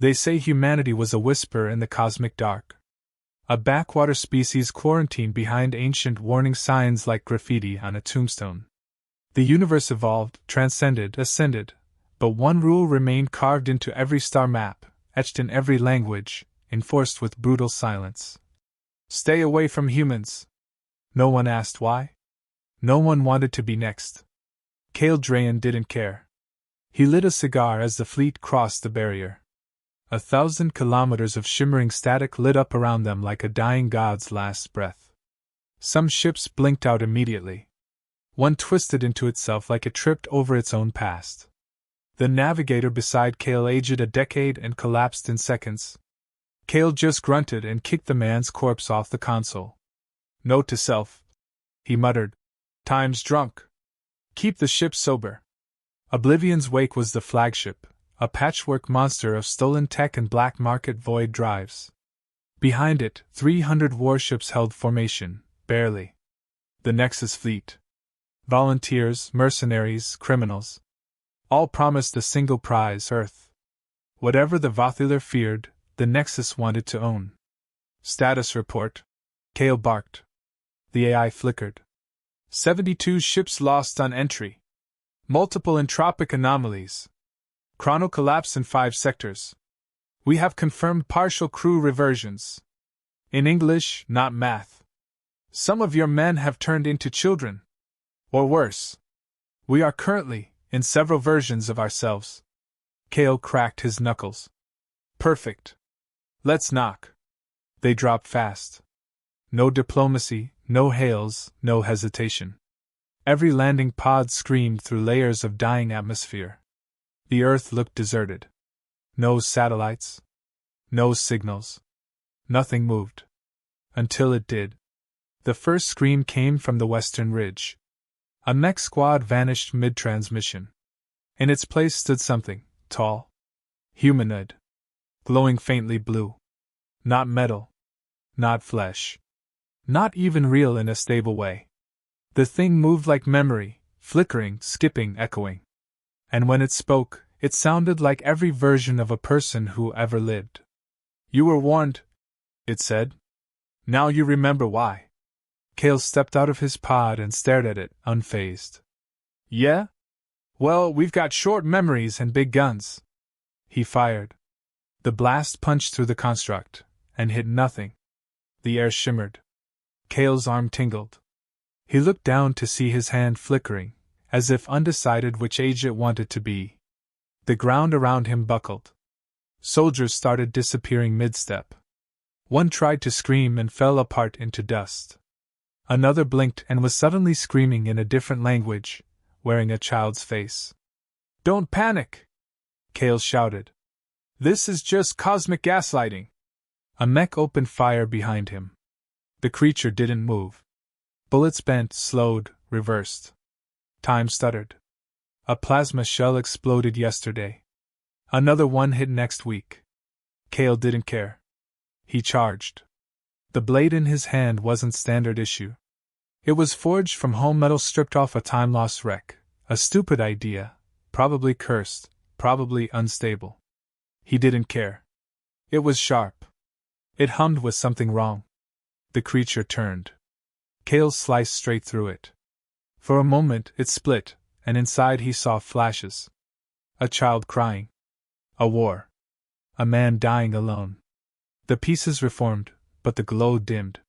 They say humanity was a whisper in the cosmic dark. A backwater species quarantined behind ancient warning signs like graffiti on a tombstone. The universe evolved, transcended, ascended, but one rule remained carved into every star map, etched in every language, enforced with brutal silence. Stay away from humans. No one asked why. No one wanted to be next. Kale Drayan didn't care. He lit a cigar as the fleet crossed the barrier. 1,000 kilometers of shimmering static lit up around them like a dying god's last breath. Some ships blinked out immediately. One twisted into itself like it tripped over its own past. The navigator beside Kale aged a decade and collapsed in seconds. Kale just grunted and kicked the man's corpse off the console. Note to self, he muttered. Time's drunk. Keep the ship sober. Oblivion's Wake was the flagship, a patchwork monster of stolen tech and black market void drives. Behind it, 300 warships held formation, barely. The Nexus fleet. Volunteers, mercenaries, criminals. All promised a single prize, Earth. Whatever the Vothular feared, the Nexus wanted to own. Status report. Kale barked. The AI flickered. 72 ships lost on entry. Multiple entropic anomalies. Chronocollapse in 5 sectors. We have confirmed partial crew reversions. In English, not math. Some of your men have turned into children. Or worse. We are currently in several versions of ourselves. Kale cracked his knuckles. Perfect. Let's knock. They dropped fast. No diplomacy, no hails, no hesitation. Every landing pod screamed through layers of dying atmosphere. The Earth looked deserted. No satellites. No signals. Nothing moved. Until it did. The first scream came from the western ridge. A mech squad vanished mid-transmission. In its place stood something, tall. Humanoid. Glowing faintly blue. Not metal. Not flesh. Not even real in a stable way. The thing moved like memory, flickering, skipping, echoing. And when it spoke, it sounded like every version of a person who ever lived. You were warned, it said. Now you remember why. Kale stepped out of his pod and stared at it, unfazed. Yeah? Well, we've got short memories and big guns. He fired. The blast punched through the construct, and hit nothing. The air shimmered. Kale's arm tingled. He looked down to see his hand flickering, as if undecided which age it wanted to be. The ground around him buckled. Soldiers started disappearing mid-step. One tried to scream and fell apart into dust. Another blinked and was suddenly screaming in a different language, wearing a child's face. Don't panic! Kale shouted. This is just cosmic gaslighting. A mech opened fire behind him. The creature didn't move. Bullets bent, slowed, reversed. Time stuttered. A plasma shell exploded yesterday. Another one hit next week. Kale didn't care. He charged. The blade in his hand wasn't standard issue. It was forged from whole metal stripped off a time-lost wreck. A stupid idea, probably cursed, probably unstable. He didn't care. It was sharp. It hummed with something wrong. The creature turned. Kale sliced straight through it. For a moment it split, and inside he saw flashes. A child crying. A war. A man dying alone. The pieces reformed, but the glow dimmed.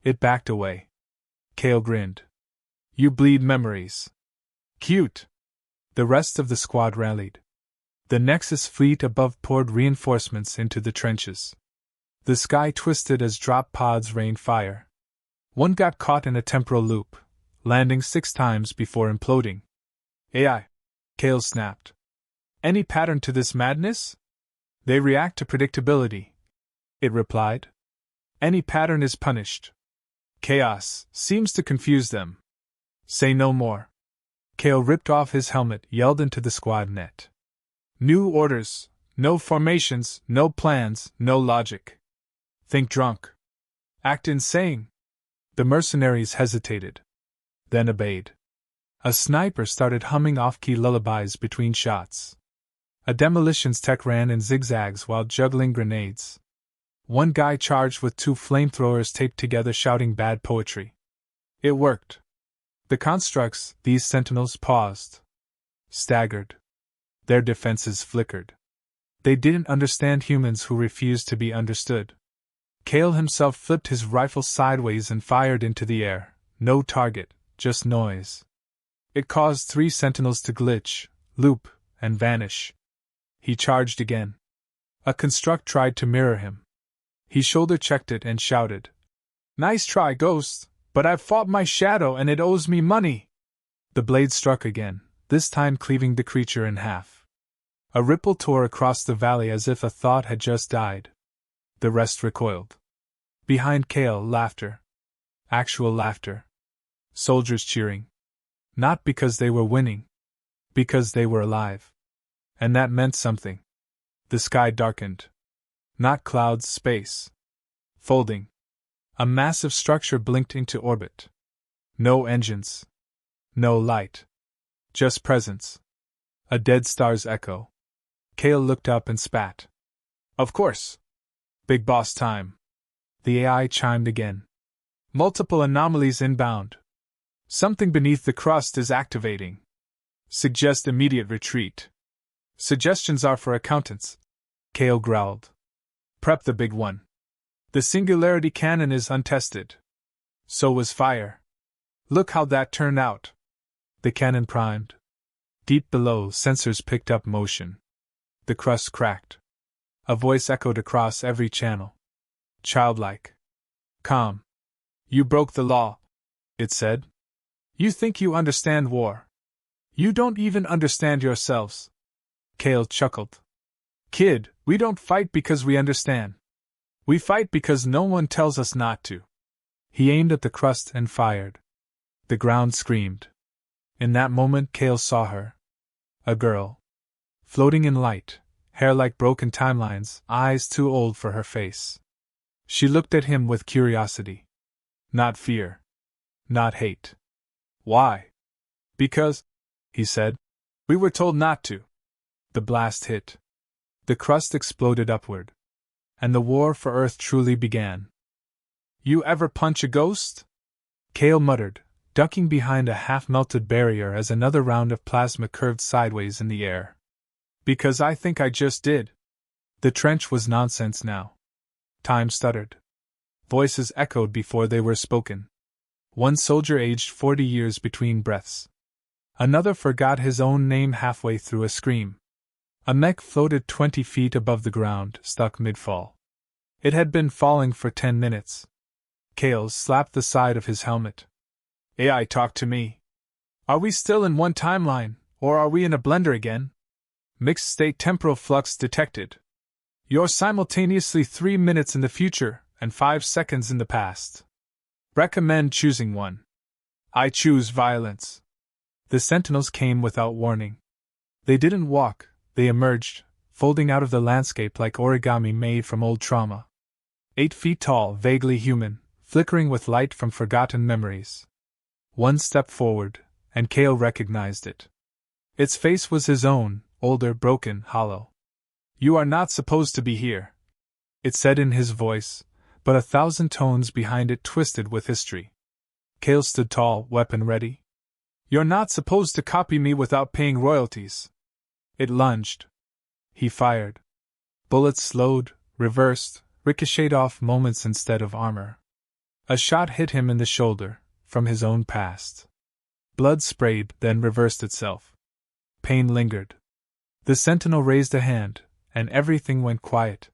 It backed away. Kale grinned. You bleed memories. Cute. The rest of the squad rallied. The Nexus fleet above poured reinforcements into the trenches. The sky twisted as drop pods rained fire. One got caught in a temporal loop, landing 6 times before imploding. AI. Kale snapped. Any pattern to this madness? They react to predictability. It replied. Any pattern is punished. Chaos seems to confuse them. Say no more. Kale ripped off his helmet, yelled into the squad net. New orders, no formations, no plans, no logic. Think drunk. Act insane. The mercenaries hesitated. Then obeyed. A sniper started humming off-key lullabies between shots. A demolitions tech ran in zigzags while juggling grenades. One guy charged with 2 flamethrowers taped together shouting bad poetry. It worked. The constructs, these sentinels, paused. Staggered. Their defenses flickered. They didn't understand humans who refused to be understood. Cale himself flipped his rifle sideways and fired into the air. No target, just noise. It caused 3 sentinels to glitch, loop, and vanish. He charged again. A construct tried to mirror him. He shoulder-checked it and shouted, "Nice try, Ghost, but I've fought my shadow and it owes me money!" The blade struck again, this time cleaving the creature in half. A ripple tore across the valley as if a thought had just died. The rest recoiled. Behind Cale, laughter. Actual laughter. Soldiers cheering. Not because they were winning. Because they were alive. And that meant something. The sky darkened. Not clouds, space. Folding. A massive structure blinked into orbit. No engines. No light. Just presence. A dead star's echo. Cale looked up and spat. "Of course. Big boss time." The AI chimed again. "Multiple anomalies inbound. Something beneath the crust is activating. Suggest immediate retreat." "Suggestions are for accountants," Cale growled. "Prep the big one. The singularity cannon is untested. So was fire. Look how that turned out." The cannon primed. Deep below, sensors picked up motion. The crust cracked. A voice echoed across every channel. Childlike. Calm. "You broke the law," it said. "You think you understand war. You don't even understand yourselves." Cale chuckled. "Kid, we don't fight because we understand. We fight because no one tells us not to." He aimed at the crust and fired. The ground screamed. In that moment, Cale saw her. A girl. Floating in light, hair like broken timelines, eyes too old for her face. She looked at him with curiosity. Not fear. Not hate. "Why?" "Because," he said, "we were told not to." The blast hit. The crust exploded upward. And the war for Earth truly began. "You ever punch a ghost?" Cale muttered, ducking behind a half-melted barrier as another round of plasma curved sideways in the air. "Because I think I just did." The trench was nonsense now. Time stuttered. Voices echoed before they were spoken. One soldier aged 40 years between breaths. Another forgot his own name halfway through a scream. A mech floated 20 feet above the ground, stuck mid-fall. It had been falling for 10 minutes. Cale slapped the side of his helmet. "AI, talk to me. Are we still in one timeline, or are we in a blender again? Mixed state temporal flux detected. You're simultaneously 3 minutes in the future and 5 seconds in the past. Recommend choosing one." "I choose violence." The sentinels came without warning. They didn't walk, they emerged, folding out of the landscape like origami made from old trauma. 8 feet tall, vaguely human, flickering with light from forgotten memories. One step forward, and Cale recognized it. Its face was his own, older, broken, hollow. "You are not supposed to be here," it said in his voice, but 1,000 tones behind it twisted with history. Cale stood tall, weapon ready. "You're not supposed to copy me without paying royalties." It lunged. He fired. Bullets slowed, reversed, ricocheted off moments instead of armor. A shot hit him in the shoulder, from his own past. Blood sprayed, then reversed itself. Pain lingered. The sentinel raised a hand, and everything went quiet.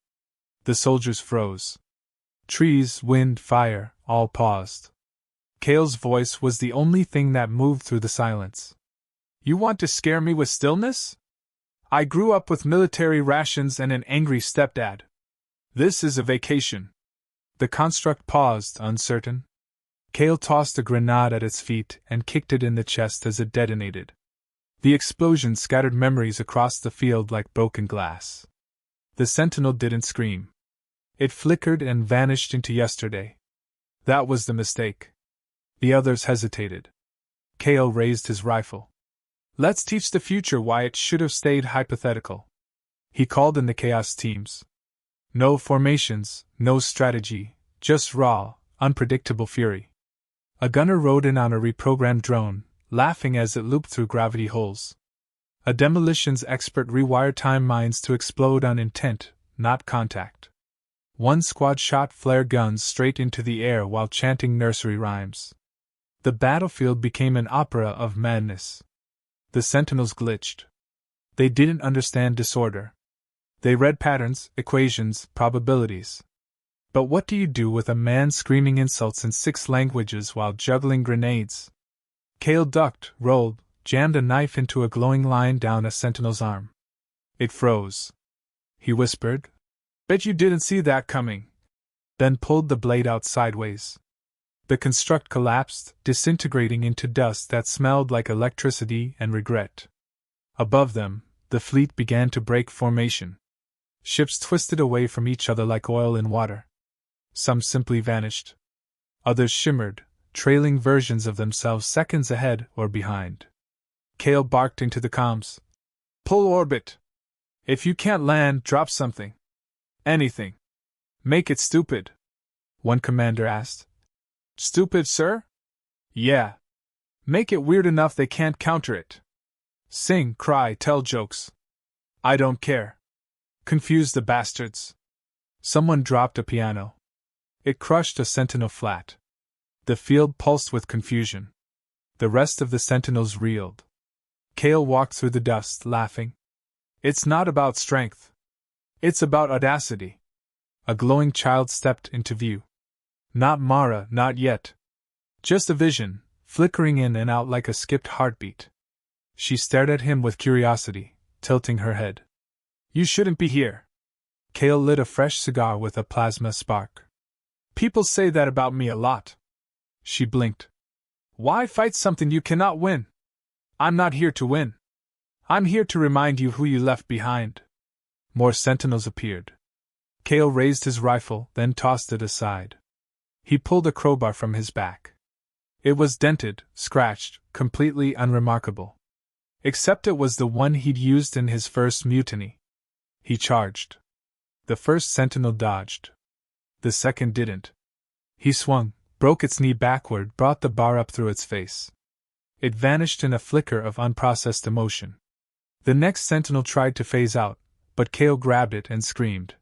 The soldiers froze. Trees, wind, fire, all paused. Cale's voice was the only thing that moved through the silence. "You want to scare me with stillness? I grew up with military rations and an angry stepdad. This is a vacation." The construct paused, uncertain. Cale tossed a grenade at its feet and kicked it in the chest as it detonated. The explosion scattered memories across the field like broken glass. The sentinel didn't scream. It flickered and vanished into yesterday. That was the mistake. The others hesitated. Cale raised his rifle. "Let's teach the future why it should have stayed hypothetical." He called in the chaos teams. No formations, no strategy, just raw, unpredictable fury. A gunner rode in on a reprogrammed drone, laughing as it looped through gravity holes. A demolitions expert rewired time mines to explode on intent, not contact. One squad shot flare guns straight into the air while chanting nursery rhymes. The battlefield became an opera of madness. The sentinels glitched. They didn't understand disorder. They read patterns, equations, probabilities. But what do you do with a man screaming insults in 6 languages while juggling grenades? Cale ducked, rolled, jammed a knife into a glowing line down a sentinel's arm. It froze. He whispered, "Bet you didn't see that coming," then pulled the blade out sideways. The construct collapsed, disintegrating into dust that smelled like electricity and regret. Above them, the fleet began to break formation. Ships twisted away from each other like oil in water. Some simply vanished. Others shimmered, trailing versions of themselves seconds ahead or behind. Cale barked into the comms. "Pull orbit! If you can't land, drop something. Anything. Make it stupid," one commander asked. "Stupid, sir?" "Yeah. Make it weird enough they can't counter it. Sing, cry, tell jokes. I don't care. Confuse the bastards." Someone dropped a piano. It crushed a sentinel flat. The field pulsed with confusion. The rest of the sentinels reeled. Cale walked through the dust, laughing. "It's not about strength. It's about audacity." A glowing child stepped into view. Not Mara, not yet. Just a vision, flickering in and out like a skipped heartbeat. She stared at him with curiosity, tilting her head. "You shouldn't be here." Cale lit a fresh cigar with a plasma spark. "People say that about me a lot." She blinked. "Why fight something you cannot win? I'm not here to win. I'm here to remind you who you left behind." More sentinels appeared. Cale raised his rifle, then tossed it aside. He pulled a crowbar from his back. It was dented, scratched, completely unremarkable. Except it was the one he'd used in his first mutiny. He charged. The first sentinel dodged. The second didn't. He swung, broke its knee backward, brought the bar up through its face. It vanished in a flicker of unprocessed emotion. The next sentinel tried to phase out, but Cale grabbed it and screamed,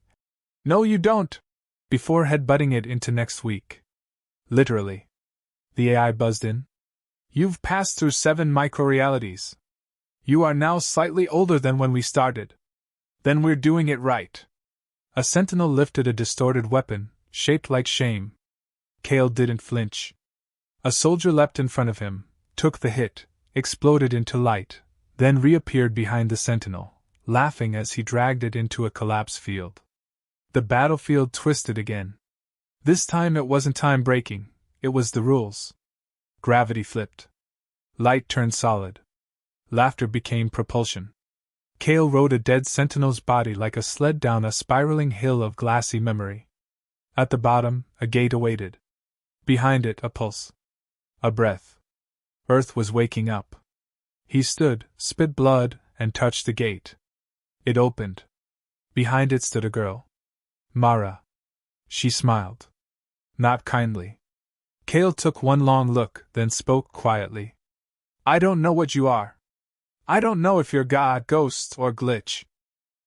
"No you don't!" before headbutting it into next week. Literally. The AI buzzed in. "You've passed through 7 microrealities. You are now slightly older than when we started. Then we're doing it right." A sentinel lifted a distorted weapon, shaped like shame. Cale didn't flinch. A soldier leapt in front of him, took the hit, exploded into light, then reappeared behind the sentinel, laughing as he dragged it into a collapse field. The battlefield twisted again. This time it wasn't time breaking, it was the rules. Gravity flipped. Light turned solid. Laughter became propulsion. Cale rode a dead sentinel's body like a sled down a spiraling hill of glassy memory. At the bottom, a gate awaited. Behind it, a pulse. A breath. Earth was waking up. He stood, spit blood, and touched the gate. It opened. Behind it stood a girl. Mara. She smiled. Not kindly. Cale took one long look, then spoke quietly. "I don't know what you are. I don't know if you're God, ghost, or glitch.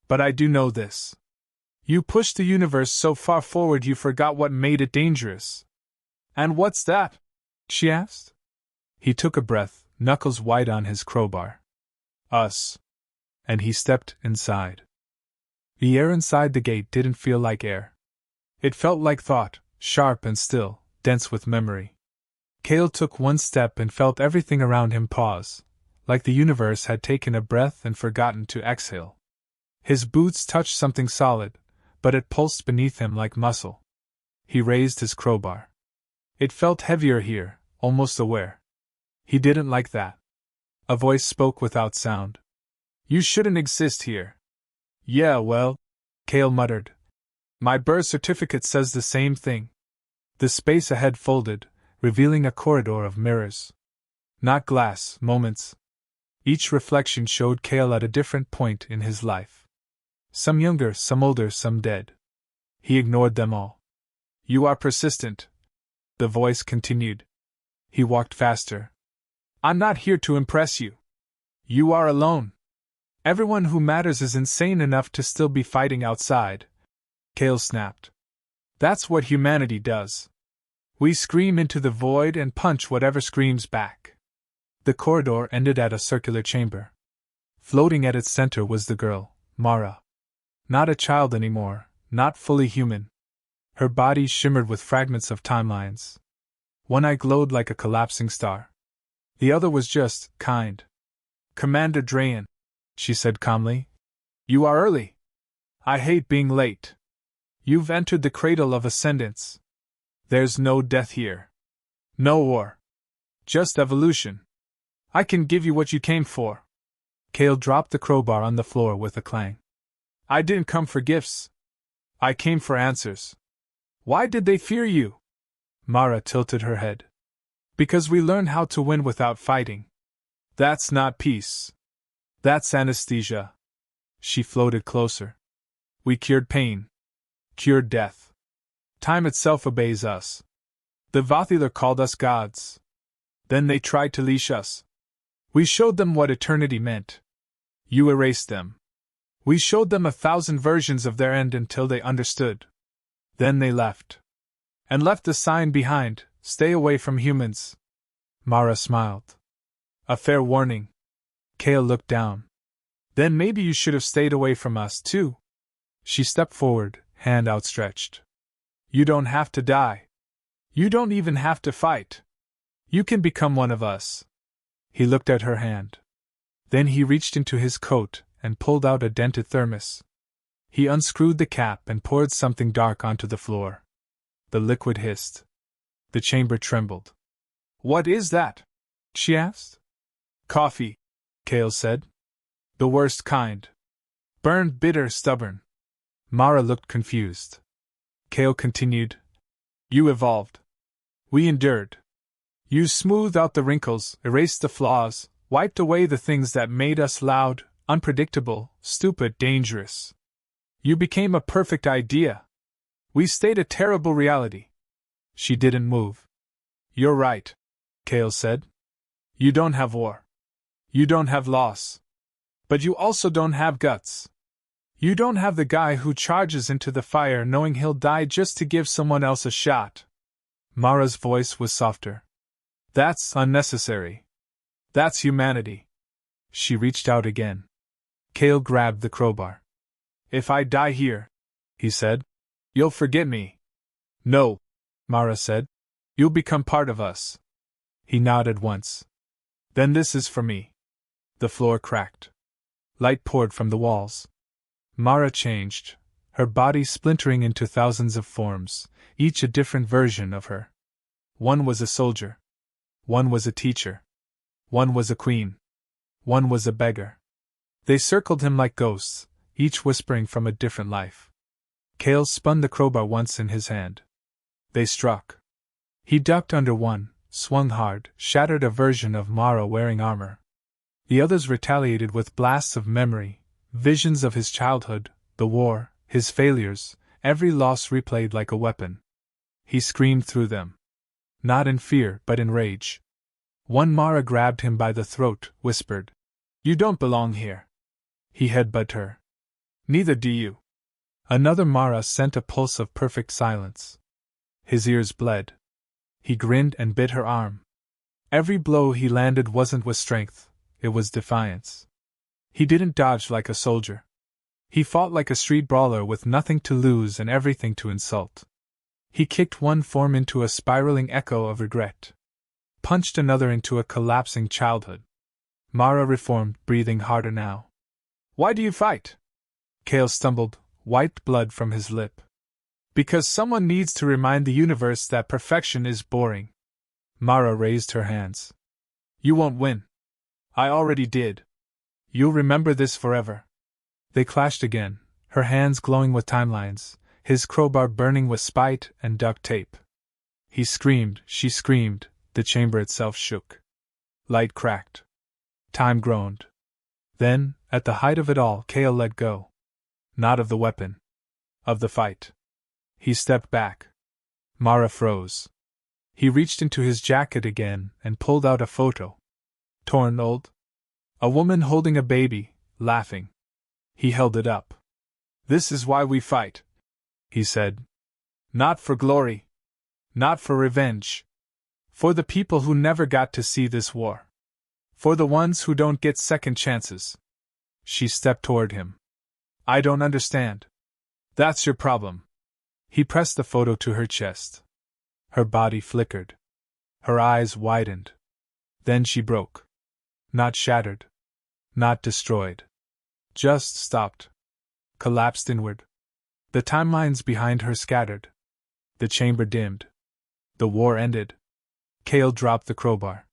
But I do know this. You pushed the universe so far forward you forgot what made it dangerous." "And what's that?" she asked. He took a breath, knuckles white on his crowbar. "Us." And he stepped inside. The air inside the gate didn't feel like air. It felt like thought, sharp and still, dense with memory. Cale took one step and felt everything around him pause, like the universe had taken a breath and forgotten to exhale. His boots touched something solid, but it pulsed beneath him like muscle. He raised his crowbar. It felt heavier here, almost aware. He didn't like that. A voice spoke without sound. "You shouldn't exist here." "Yeah, well," Cale muttered. "My birth certificate says the same thing." The space ahead folded, revealing a corridor of mirrors. Not glass, moments. Each reflection showed Cale at a different point in his life. Some younger, some older, some dead. He ignored them all. You are persistent, the voice continued. He walked faster. I'm not here to impress you. You are alone. Everyone who matters is insane enough to still be fighting outside. Cale snapped. That's what humanity does. We scream into the void and punch whatever screams back. The corridor ended at a circular chamber. Floating at its center was the girl, Mara. Not a child anymore, not fully human. Her body shimmered with fragments of timelines. One eye glowed like a collapsing star. The other was just kind. Commander Drayan, she said calmly. You are early. I hate being late. You've entered the cradle of ascendance. There's no death here. No war. Just evolution. I can give you what you came for. Cale dropped the crowbar on the floor with a clang. I didn't come for gifts. I came for answers. Why did they fear you? Mara tilted her head. Because we learn how to win without fighting. That's not peace. That's anesthesia. She floated closer. We cured pain. Cured death. Time itself obeys us. The Vathiler called us gods. Then they tried to leash us. We showed them what eternity meant. You erased them. We showed them 1,000 versions of their end until they understood. Then they left. And left the sign behind, stay away from humans. Mara smiled. A fair warning. Cale looked down. Then maybe you should have stayed away from us too. She stepped forward, hand outstretched. You don't have to die. You don't even have to fight. You can become one of us. He looked at her hand. Then he reached into his coat and pulled out a dented thermos. He unscrewed the cap and poured something dark onto the floor. The liquid hissed. The chamber trembled. What is that? She asked. Coffee, Cale said. The worst kind. Burned, bitter, stubborn. Mara looked confused. Cale continued. You evolved. We endured. You smoothed out the wrinkles, erased the flaws, wiped away the things that made us loud, unpredictable, stupid, dangerous. You became a perfect idea. We stayed a terrible reality. She didn't move. You're right, Cale said. You don't have war. You don't have loss. But you also don't have guts. You don't have the guy who charges into the fire knowing he'll die just to give someone else a shot. Mara's voice was softer. That's unnecessary. That's humanity. She reached out again. Cale grabbed the crowbar. If I die here, he said, you'll forget me. No, Mara said. You'll become part of us. He nodded once. Then this is for me. The floor cracked. Light poured from the walls. Mara changed, her body splintering into thousands of forms, each a different version of her. One was a soldier. One was a teacher. One was a queen. One was a beggar. They circled him like ghosts, each whispering from a different life. Cale spun the crowbar once in his hand. They struck. He ducked under one, swung hard, shattered a version of Mara wearing armor. The others retaliated with blasts of memory, visions of his childhood, the war, his failures, every loss replayed like a weapon. He screamed through them. Not in fear, but in rage. One Mara grabbed him by the throat, whispered, You don't belong here. He headbutted her. Neither do you. Another Mara sent a pulse of perfect silence. His ears bled. He grinned and bit her arm. Every blow he landed wasn't with strength, it was defiance. He didn't dodge like a soldier. He fought like a street brawler with nothing to lose and everything to insult. He kicked one form into a spiraling echo of regret. Punched another into a collapsing childhood. Mara reformed, breathing harder now. Why do you fight? Cale stumbled, wiped blood from his lip. Because someone needs to remind the universe that perfection is boring. Mara raised her hands. You won't win. I already did. You'll remember this forever. They clashed again, her hands glowing with timelines, his crowbar burning with spite and duct tape. He screamed, she screamed, the chamber itself shook. Light cracked. Time groaned. Then, at the height of it all, Cale let go. Not of the weapon. Of the fight. He stepped back. Mara froze. He reached into his jacket again and pulled out a photo. Torn old. A woman holding a baby, laughing. He held it up. This is why we fight, he said. Not for glory. Not for revenge. For the people who never got to see this war. For the ones who don't get second chances. She stepped toward him. I don't understand. That's your problem. He pressed the photo to her chest. Her body flickered. Her eyes widened. Then she broke. Not shattered. Not destroyed. Just stopped. Collapsed inward. The timelines behind her scattered. The chamber dimmed. The war ended. Cale dropped the crowbar.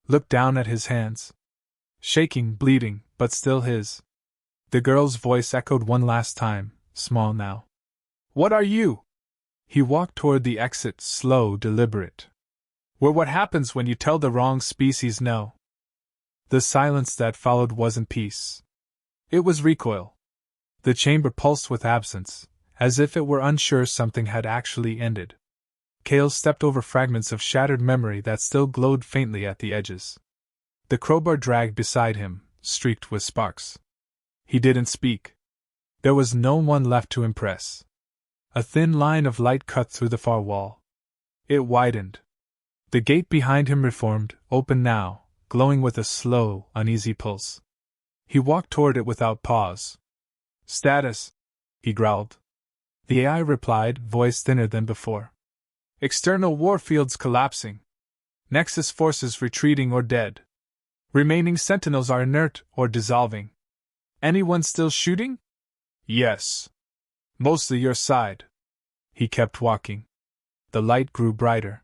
Looked down at his hands. Shaking, bleeding, but still his. The girl's voice echoed one last time, small now. What are you? He walked toward the exit, slow, deliberate. We're what happens when you tell the wrong species no. The silence that followed wasn't peace. It was recoil. The chamber pulsed with absence, as if it were unsure something had actually ended. Cale stepped over fragments of shattered memory that still glowed faintly at the edges. The crowbar dragged beside him, streaked with sparks. He didn't speak. There was no one left to impress. A thin line of light cut through the far wall. It widened. The gate behind him reformed, open now, glowing with a slow, uneasy pulse. He walked toward it without pause. Status, he growled. The AI replied, voice thinner than before. External warfields collapsing. Nexus forces retreating or dead. Remaining sentinels are inert or dissolving. Anyone still shooting? Yes. Mostly your side. He kept walking. The light grew brighter.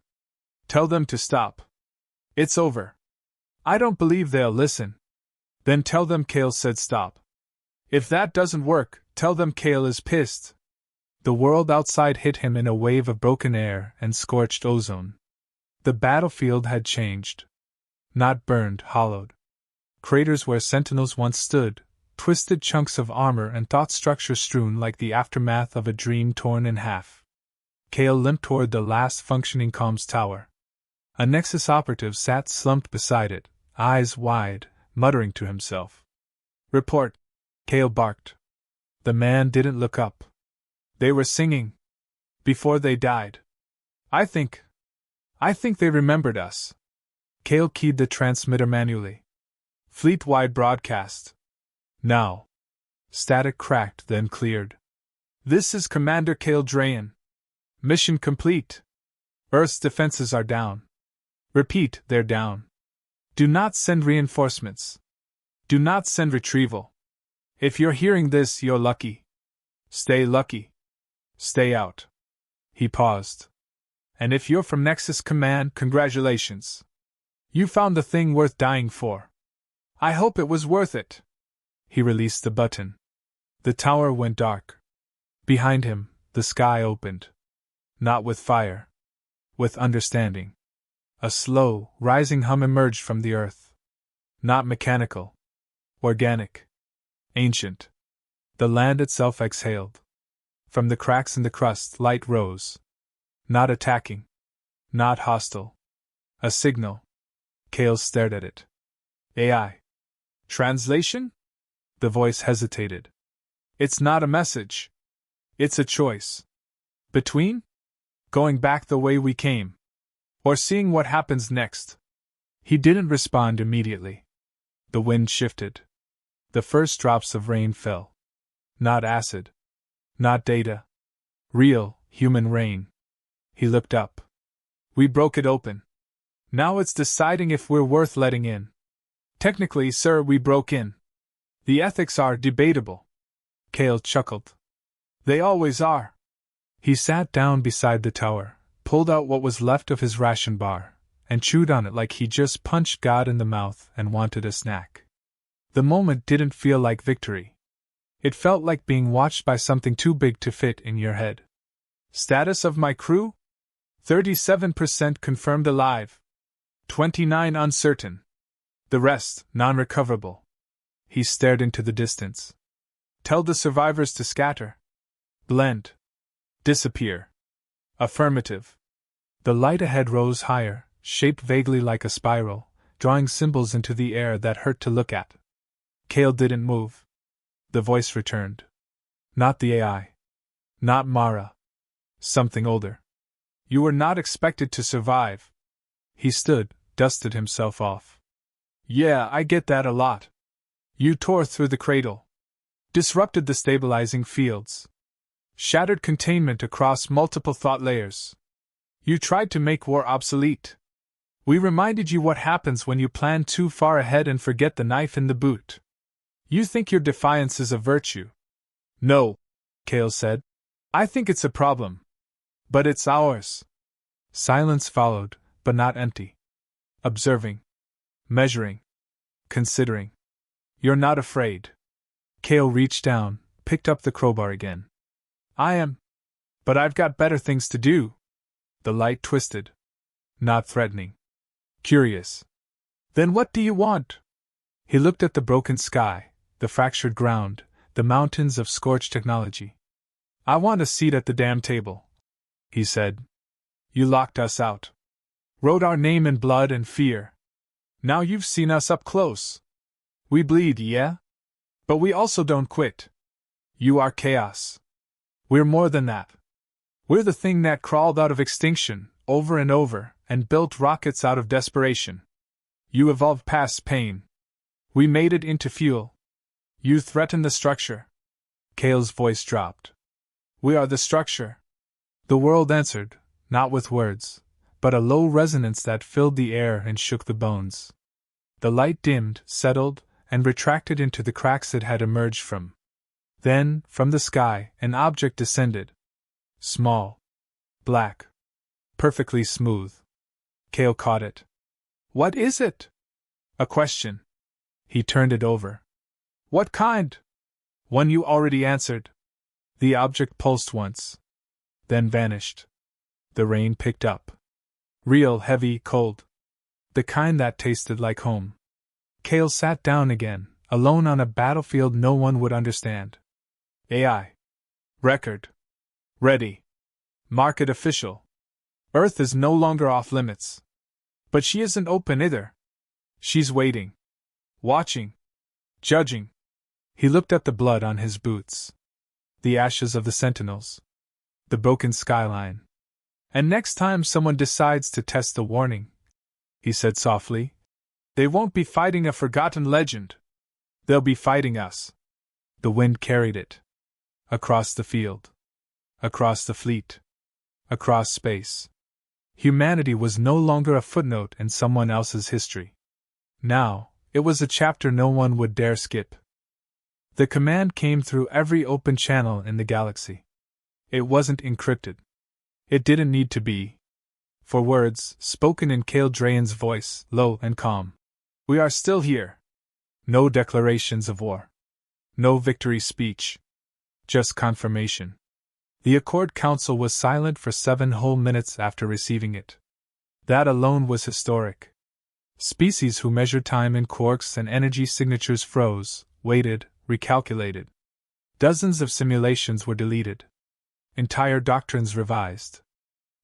Tell them to stop. It's over. I don't believe they'll listen. Then tell them Cale said stop. If that doesn't work, tell them Cale is pissed. The world outside hit him in a wave of broken air and scorched ozone. The battlefield had changed. Not burned, hollowed. Craters where sentinels once stood, twisted chunks of armor and thought structure strewn like the aftermath of a dream torn in half. Cale limped toward the last functioning comms tower. A Nexus operative sat slumped beside it, eyes wide, muttering to himself. Report, Cale barked. The man didn't look up. They were singing. Before they died. I think they remembered us. Cale keyed the transmitter manually. Fleet-wide broadcast. Now. Static cracked, then cleared. This is Commander Cale Drayan. Mission complete. Earth's defenses are down. Repeat, they're down. Do not send reinforcements. Do not send retrieval. If you're hearing this, you're lucky. Stay lucky. Stay out. He paused. And if you're from Nexus Command, congratulations. You found the thing worth dying for. I hope it was worth it. He released the button. The tower went dark. Behind him, the sky opened. Not with fire. With understanding. A slow, rising hum emerged from the earth. Not mechanical. Organic. Ancient. The land itself exhaled. From the cracks in the crust, light rose. Not attacking. Not hostile. A signal. Cale stared at it. AI. Translation? The voice hesitated. It's not a message. It's a choice. Between? Going back the way we came. Or seeing what happens next. He didn't respond immediately. The wind shifted. The first drops of rain fell. Not acid. Not data. Real, human rain. He looked up. We broke it open. Now it's deciding if we're worth letting in. Technically, sir, we broke in. The ethics are debatable. Cale chuckled. They always are. He sat down beside the tower, pulled out what was left of his ration bar, and chewed on it like he just punched God in the mouth and wanted a snack. The moment didn't feel like victory. It felt like being watched by something too big to fit in your head. Status of my crew? 37% confirmed alive. 29 uncertain. The rest, non-recoverable. He stared into the distance. Tell the survivors to scatter. Blend. Disappear. Affirmative. The light ahead rose higher, shaped vaguely like a spiral, drawing symbols into the air that hurt to look at. Kale didn't move. The voice returned. Not the AI. Not Mara. Something older. You were not expected to survive. He stood, dusted himself off. Yeah, I get that a lot. You tore through the cradle. Disrupted the stabilizing fields. Shattered containment across multiple thought layers. You tried to make war obsolete. We reminded you what happens when you plan too far ahead and forget the knife in the boot. You think your defiance is a virtue. No, Kale said. I think it's a problem. But it's ours. Silence followed, but not empty. Observing. Measuring. Considering. You're not afraid. Kale reached down, picked up the crowbar again. I am. But I've got better things to do. The light twisted. Not threatening. Curious. Then what do you want? He looked at the broken sky, the fractured ground, the mountains of scorched technology. I want a seat at the damn table, he said. You locked us out. Wrote our name in blood and fear. Now you've seen us up close. We bleed, yeah? But we also don't quit. You are chaos. We're more than that. We're the thing that crawled out of extinction, over and over, and built rockets out of desperation. You evolved past pain. We made it into fuel. You threaten the structure. Kale's voice dropped. We are the structure. The world answered, not with words, but a low resonance that filled the air and shook the bones. The light dimmed, settled, and retracted into the cracks it had emerged from. Then, from the sky, an object descended. Small. Black. Perfectly smooth. Kale caught it. What is it? A question. He turned it over. What kind? One you already answered. The object pulsed once. Then vanished. The rain picked up. Real, heavy, cold. The kind that tasted like home. Kale sat down again, alone on a battlefield no one would understand. AI. Record. Ready. Market official. Earth is no longer off limits. But she isn't open either. She's waiting. Watching. Judging. He looked at the blood on his boots. The ashes of the sentinels. The broken skyline. And next time someone decides to test the warning, he said softly, they won't be fighting a forgotten legend. They'll be fighting us. The wind carried it. Across the field. Across the fleet. Across space. Humanity was no longer a footnote in someone else's history. Now, it was a chapter no one would dare skip. The command came through every open channel in the galaxy. It wasn't encrypted. It didn't need to be. For words, spoken in Kale Drayan's voice, low and calm. We are still here. No declarations of war. No victory speech. Just confirmation. The Accord Council was silent for 7 whole minutes after receiving it. That alone was historic. Species who measured time in quarks and energy signatures froze, waited, recalculated. Dozens of simulations were deleted. Entire doctrines revised.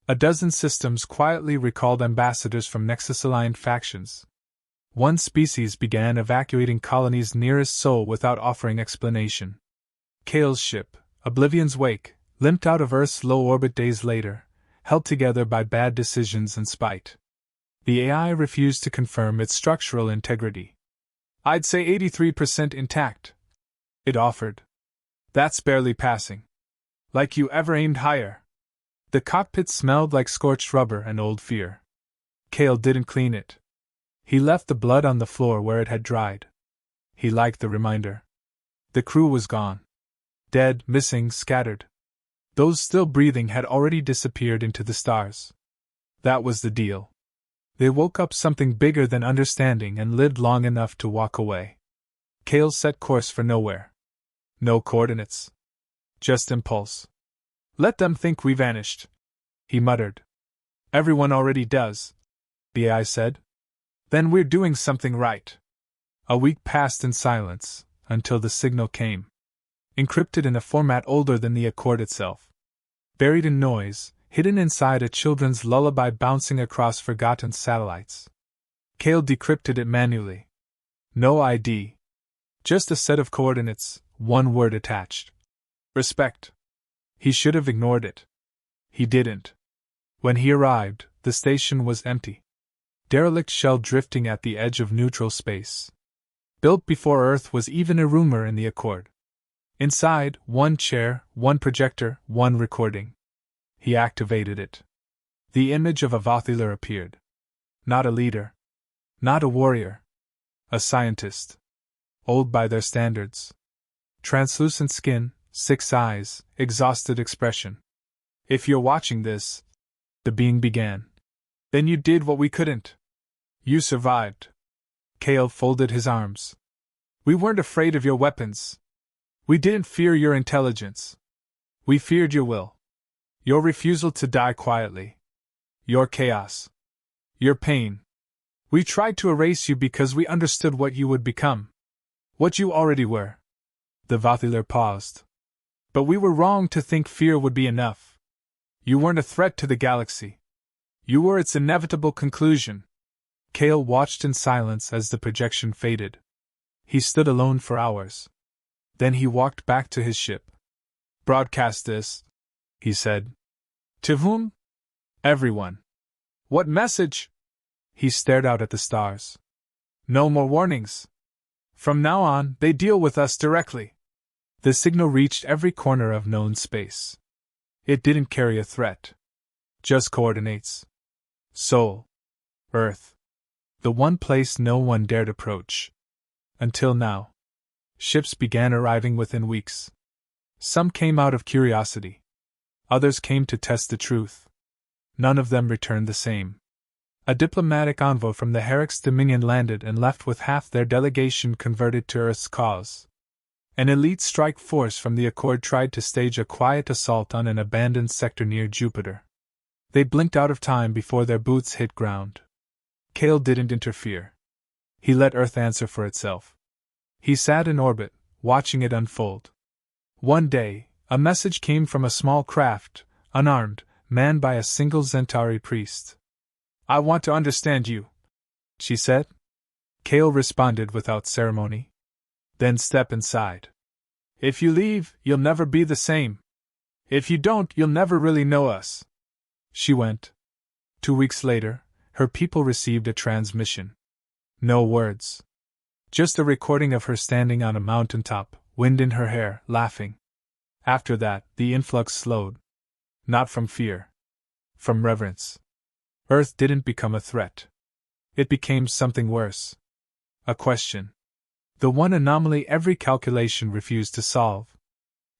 A dozen systems quietly recalled ambassadors from Nexus-aligned factions. One species began evacuating colonies nearest Sol without offering explanation. Kale's ship, Oblivion's Wake, limped out of Earth's low orbit days later, held together by bad decisions and spite. The AI refused to confirm its structural integrity. I'd say 83% intact, it offered. That's barely passing. Like you ever aimed higher. The cockpit smelled like scorched rubber and old fear. Kale didn't clean it. He left the blood on the floor where it had dried. He liked the reminder. The crew was gone. Dead, missing, scattered. Those still breathing had already disappeared into the stars. That was the deal. They woke up something bigger than understanding and lived long enough to walk away. Kale set course for nowhere. No coordinates. Just impulse. Let them think we vanished, he muttered. Everyone already does, the AI said. Then we're doing something right. A week passed in silence, until the signal came. encrypted in a format older than the Accord itself. Buried in noise, hidden inside a children's lullaby bouncing across forgotten satellites. Cale decrypted it manually. No ID. Just a set of coordinates, one word attached. Respect. He should have ignored it. He didn't. When he arrived, the station was empty. Derelict shell drifting at the edge of neutral space. Built before Earth was even a rumor in the Accord. Inside, one chair, one projector, one recording. He activated it. The image of a Vathiler appeared. Not a leader. Not a warrior. A scientist. Old by their standards. Translucent skin, 6 eyes, exhausted expression. If you're watching this, the being began. Then you did what we couldn't. You survived. Cale folded his arms. We weren't afraid of your weapons. We didn't fear your intelligence. We feared your will. Your refusal to die quietly. Your chaos. Your pain. We tried to erase you because we understood what you would become. What you already were. The Vathiler paused. But we were wrong to think fear would be enough. You weren't a threat to the galaxy. You were its inevitable conclusion. Cale watched in silence as the projection faded. He stood alone for hours. Then he walked back to his ship. Broadcast this, he said. To whom? Everyone. What message? He stared out at the stars. No more warnings. From now on, they deal with us directly. The signal reached every corner of known space. It didn't carry a threat. Just coordinates. Sol. Earth. The one place no one dared approach. Until now. Ships began arriving within weeks. Some came out of curiosity. Others came to test the truth. None of them returned the same. A diplomatic envoy from the Herrick's Dominion landed and left with half their delegation converted to Earth's cause. An elite strike force from the Accord tried to stage a quiet assault on an abandoned sector near Jupiter. They blinked out of time before their boots hit ground. Cale didn't interfere. He let Earth answer for itself. He sat in orbit, watching it unfold. One day, a message came from a small craft, unarmed, manned by a single Zentari priest. I want to understand you, she said. Cale responded without ceremony. Then step inside. If you leave, you'll never be the same. If you don't, you'll never really know us. She went. 2 weeks later, her people received a transmission. No words. Just a recording of her standing on a mountaintop, wind in her hair, laughing. After that, the influx slowed. Not from fear. From reverence. Earth didn't become a threat. It became something worse. A question. The one anomaly every calculation refused to solve.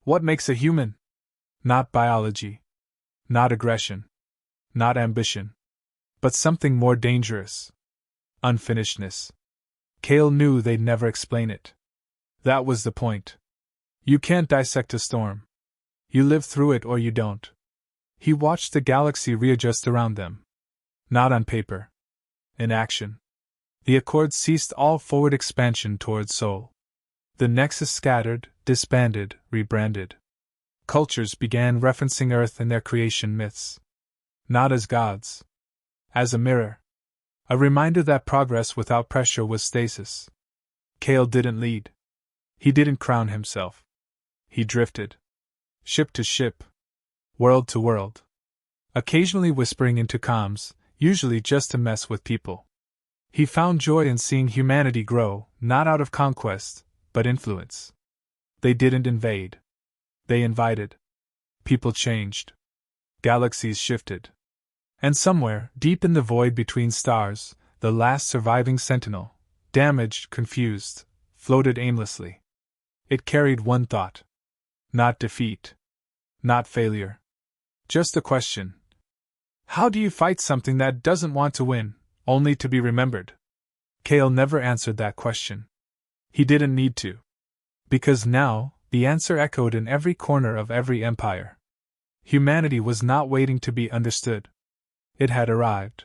What makes a human? Not biology. Not aggression. Not ambition. But something more dangerous. Unfinishedness. Cale knew they'd never explain it. That was the point. You can't dissect a storm. You live through it or you don't. He watched the galaxy readjust around them. Not on paper. In action. The Accord ceased all forward expansion towards Sol. The Nexus scattered, disbanded, rebranded. Cultures began referencing Earth in their creation myths. Not as gods. As a mirror. A reminder that progress without pressure was stasis. Cale didn't lead. He didn't crown himself. He drifted. Ship to ship. World to world. Occasionally whispering into comms, usually just to mess with people. He found joy in seeing humanity grow, not out of conquest, but influence. They didn't invade. They invited. People changed. Galaxies shifted. And somewhere, deep in the void between stars, the last surviving sentinel, damaged, confused, floated aimlessly. It carried one thought. Not defeat. Not failure. Just a question. How do you fight something that doesn't want to win, only to be remembered? Cale never answered that question. He didn't need to. Because now, the answer echoed in every corner of every empire. Humanity was not waiting to be understood. It had arrived.